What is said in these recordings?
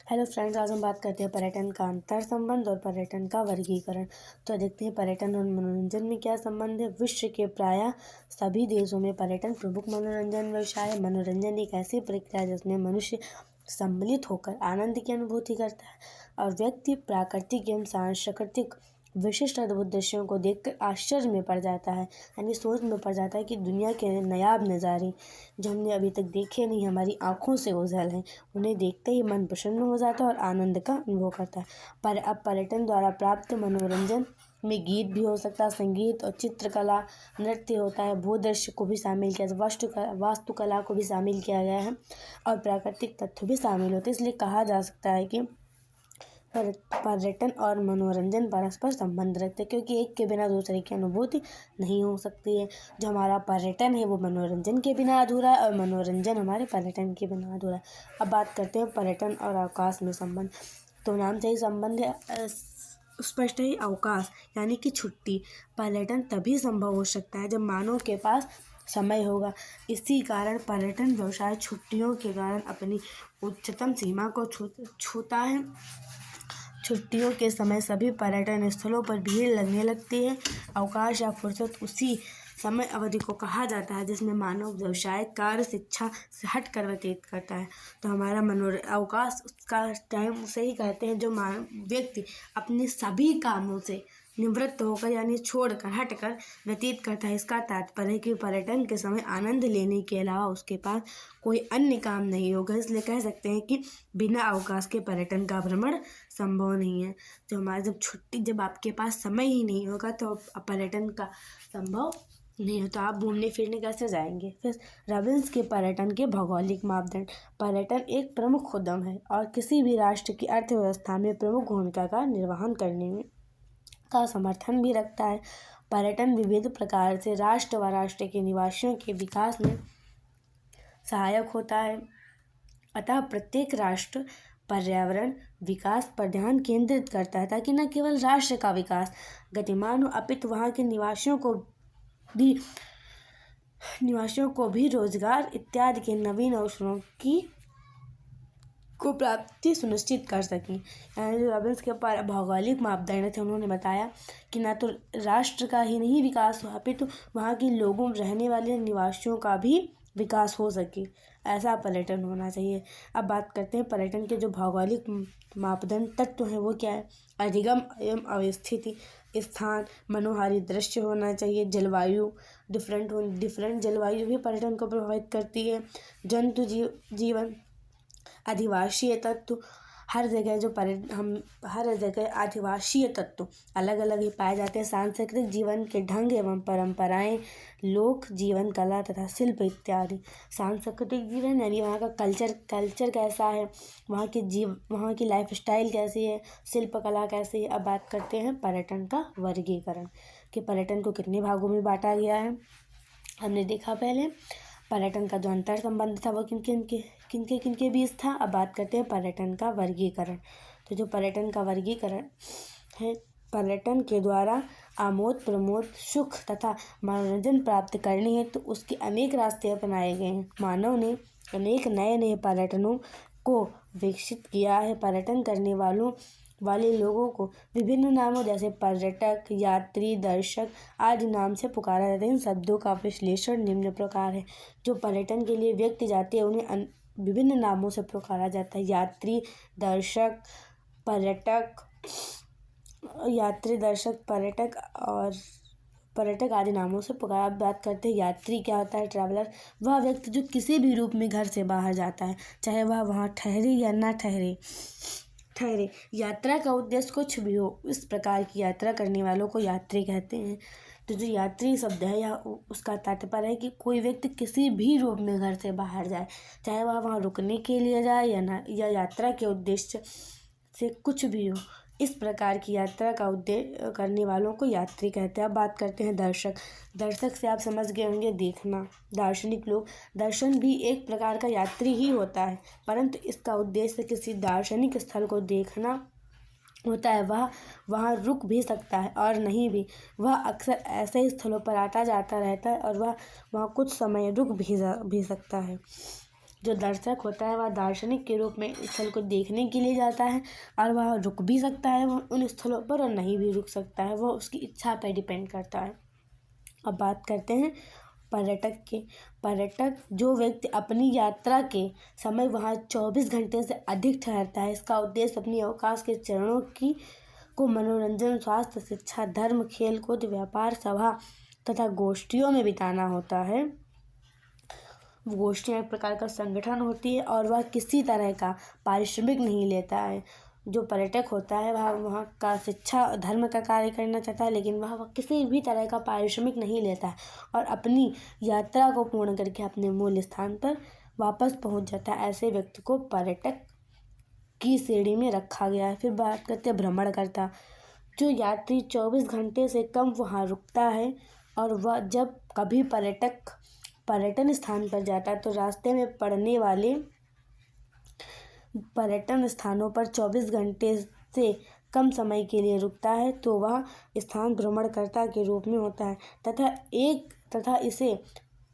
Hello friends, आज हम बात करते हैं पर्यटन का अंतर संबंध और पर्यटन का वर्गीकरण। तो देखते हैं पर्यटन और मनोरंजन में क्या संबंध है। विश्व के प्रायः सभी देशों में पर्यटन प्रमुख मनोरंजन व्यवसाय है। मनोरंजन एक ऐसी प्रक्रिया है जिसमें मनुष्य सम्मिलित होकर आनंद की अनुभूति करता है और व्यक्ति प्राकृतिक एवं सांस्कृतिक विशिष्ट अद्भुत दृश्यों को देखकर आश्चर्य में पड़ जाता है, यानी सोच में पड़ जाता है कि दुनिया के नायाब नज़ारे जो हमने अभी तक देखे नहीं, हमारी आँखों से ओझल हैं, उन्हें देखते ही मन प्रसन्न हो जाता है और आनंद का अनुभव करता है। पर अब पर्यटन द्वारा प्राप्त मनोरंजन में गीत भी हो सकता है, संगीत और चित्रकला, नृत्य होता है, भूदृश्य को भी शामिल किया, वास्तुकला को भी शामिल किया गया है और प्राकृतिक तत्व भी शामिल होते हैं। इसलिए कहा जा सकता है कि पर्यटन और मनोरंजन परस्पर संबंध रखते हैं, क्योंकि एक के बिना दूसरे की अनुभूति नहीं हो सकती है। जो हमारा पर्यटन है वो मनोरंजन के बिना अधूरा है और मनोरंजन हमारे पर्यटन के बिना अधूरा है। अब बात करते हैं पर्यटन और अवकाश में संबंध। तो नाम से ही संबंध है, स्पष्ट है, अवकाश यानी कि छुट्टी। पर्यटन तभी संभव हो सकता है जब मानव के पास समय होगा। इसी कारण पर्यटन व्यवसाय छुट्टियों के कारण अपनी उच्चतम सीमा को छूता है। छुट्टियों के समय सभी पर्यटन स्थलों पर भीड़ लगने लगती है। अवकाश या फुर्सत उसी समय अवधि को कहा जाता है जिसमें मानव व्यवसाय कार्य शिक्षा से हट कर व्यतीत करता है। तो हमारा अवकाश का टाइम उसे ही कहते हैं जो व्यक्ति अपने सभी कामों से निवृत्त होकर यानी छोड़कर हटकर व्यतीत करता है। इसका तात्पर्य है कि पर्यटन के समय आनंद लेने के अलावा उसके पास कोई अन्य काम नहीं होगा। इसलिए कह सकते हैं कि बिना अवकाश के पर्यटन का भ्रमण संभव नहीं है। तो हमारा जब आपके पास समय ही नहीं होगा तो पर्यटन का संभव नहीं हो, तो आप घूमने फिरने कैसे जाएंगे। फिर रॉबिन्स के पर्यटन के भौगोलिक मापदंड। पर्यटन एक प्रमुख उद्यम है और किसी भी राष्ट्र की अर्थव्यवस्था में प्रमुख भूमिका का निर्वहन करने में का समर्थन भी रखता है। पर्यटन विविध प्रकार से राष्ट्र व राष्ट्र के निवासियों के विकास में सहायक होता है। अतः प्रत्येक राष्ट्र पर्यावरण विकास पर ध्यान केंद्रित करता है ताकि न केवल राष्ट्र का विकास गतिमान हो अपितु वहाँ के निवासियों को भी रोजगार इत्यादि के नवीन अवसरों को प्राप्ति सुनिश्चित कर सकें। यानी जो रॉबिन्स के भौगोलिक मापदंड थे, उन्होंने बताया कि न तो राष्ट्र का ही नहीं विकास हो अपितु वहाँ के लोगों रहने वाले निवासियों का भी विकास हो सके, ऐसा पर्यटन होना चाहिए। अब बात करते हैं पर्यटन के जो भौगोलिक मापदंड तत्व हैं वो क्या है। अधिगम एवं अवस्थिति स्थान, मनोहारी दृश्य होना चाहिए। जलवायु डिफरेंट जलवायु भी पर्यटन को प्रभावित करती है। जंतु जीवन, आदिवासीय तत्व, हर जगह आदिवासीय तत्व अलग अलग ही पाए जाते हैं। सांस्कृतिक जीवन के ढंग एवं परंपराएं, लोक जीवन, कला तथा शिल्प इत्यादि। सांस्कृतिक जीवन यानी वहाँ का कल्चर कैसा है, वहाँ की लाइफ स्टाइल कैसी है, शिल्प कला कैसी है। अब बात करते हैं पर्यटन का वर्गीकरण कि पर्यटन को कितने भागों में बांटा गया है। हमने देखा पहले पर्यटन का जो अंतर संबंध था वो किनके बीच था। अब बात करते हैं पर्यटन का वर्गीकरण। तो जो पर्यटन का वर्गीकरण है, पर्यटन के द्वारा आमोद प्रमोद सुख तथा मनोरंजन प्राप्त करने हैं तो उसके अनेक रास्ते अपनाए गए हैं। मानव ने अनेक नए पर्यटनों को विकसित किया है। पर्यटन करने वाले लोगों को विभिन्न नामों जैसे पर्यटक, यात्री, दर्शक आदि नाम से पुकारा जाता है। इन शब्दों का विश्लेषण निम्न प्रकार है। जो पर्यटन के लिए व्यक्ति जाते हैं उन्हें विभिन्न नामों से पुकारा जाता है। यात्री, दर्शक, पर्यटक आदि नामों से पुकारा। बात करते हैं यात्री क्या होता है। ट्रैवलर वह व्यक्ति जो किसी भी रूप में घर से बाहर जाता है, चाहे वह वहाँ ठहरे या ना ठहरे। यात्रा का उद्देश्य कुछ भी हो, इस प्रकार की यात्रा करने वालों को यात्री कहते हैं। तो जो यात्री शब्द है या उसका तात्पर्य है कि कोई व्यक्ति किसी भी रूप में घर से बाहर जाए, चाहे वह वहाँ रुकने के लिए जाए या यात्रा के उद्देश्य से कुछ भी हो, इस प्रकार की यात्रा का उद्देश्य करने वालों को यात्री कहते हैं। अब बात करते हैं दर्शक से आप समझ गए होंगे देखना। दार्शनिक लोग, दर्शन भी एक प्रकार का यात्री ही होता है, परंतु इसका उद्देश्य किसी दार्शनिक स्थल को देखना होता है। वह वहाँ रुक भी सकता है और नहीं भी। वह अक्सर ऐसे स्थलों पर आता जाता रहता है और वह वहाँ कुछ समय रुक भी सकता है। जो दर्शक होता है वह दार्शनिक के रूप में स्थल को देखने के लिए जाता है और वह रुक भी सकता है वह उन स्थलों पर और नहीं भी रुक सकता है, वह उसकी इच्छा पर डिपेंड करता है। अब बात करते हैं पर्यटक जो व्यक्ति अपनी यात्रा के समय वहाँ 24 घंटे से अधिक ठहरता है, इसका उद्देश्य अपनी अवकाश के चरणों को मनोरंजन, स्वास्थ्य, शिक्षा, धर्म, खेल कूद, व्यापार, सभा तथा गोष्ठियों में बिताना होता है। गोष्ठियाँ एक प्रकार का संगठन होती है और वह किसी तरह का पारिश्रमिक नहीं लेता है। जो पर्यटक होता है वह वहाँ का शिक्षा धर्म का कार्य करना चाहता है, लेकिन वह किसी भी तरह का पारिश्रमिक नहीं लेता है और अपनी यात्रा को पूर्ण करके अपने मूल स्थान पर वापस पहुँच जाता है। ऐसे व्यक्ति को पर्यटक की श्रेणी में रखा गया है। फिर बात करते हैं भ्रमणकर्ता। जो यात्री 24 घंटे से कम वहाँ रुकता है और वह जब कभी पर्यटन स्थान पर जाता है तो रास्ते में पड़ने वाले पर्यटन स्थानों पर 24 घंटे से कम समय के लिए रुकता है तो वह स्थान भ्रमणकर्ता के रूप में होता है तथा इसे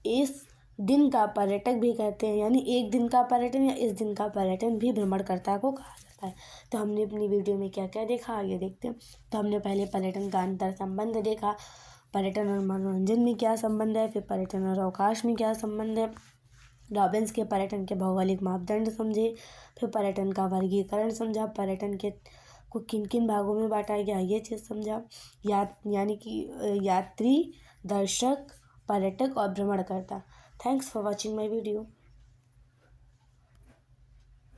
इस दिन का पर्यटक भी कहते हैं, यानी एक दिन का पर्यटन या इस दिन का पर्यटन भी भ्रमणकर्ता को कहा जाता है। तो हमने अपनी वीडियो में क्या क्या देखा, आगे देखते हैं। तो हमने पहले पर्यटन का अंतर संबंध देखा, पर्यटन और मनोरंजन में क्या संबंध है, फिर पर्यटन और अवकाश में क्या संबंध है, रॉबिन्स के पर्यटन के भौगोलिक मापदंड समझे, फिर पर्यटन का वर्गीकरण समझा, पर्यटन के को किन किन भागों में बांटा गया ये चीज़ समझा, यानी कि यात्री, दर्शक, पर्यटक और भ्रमणकर्ता। Thanks for watching my video.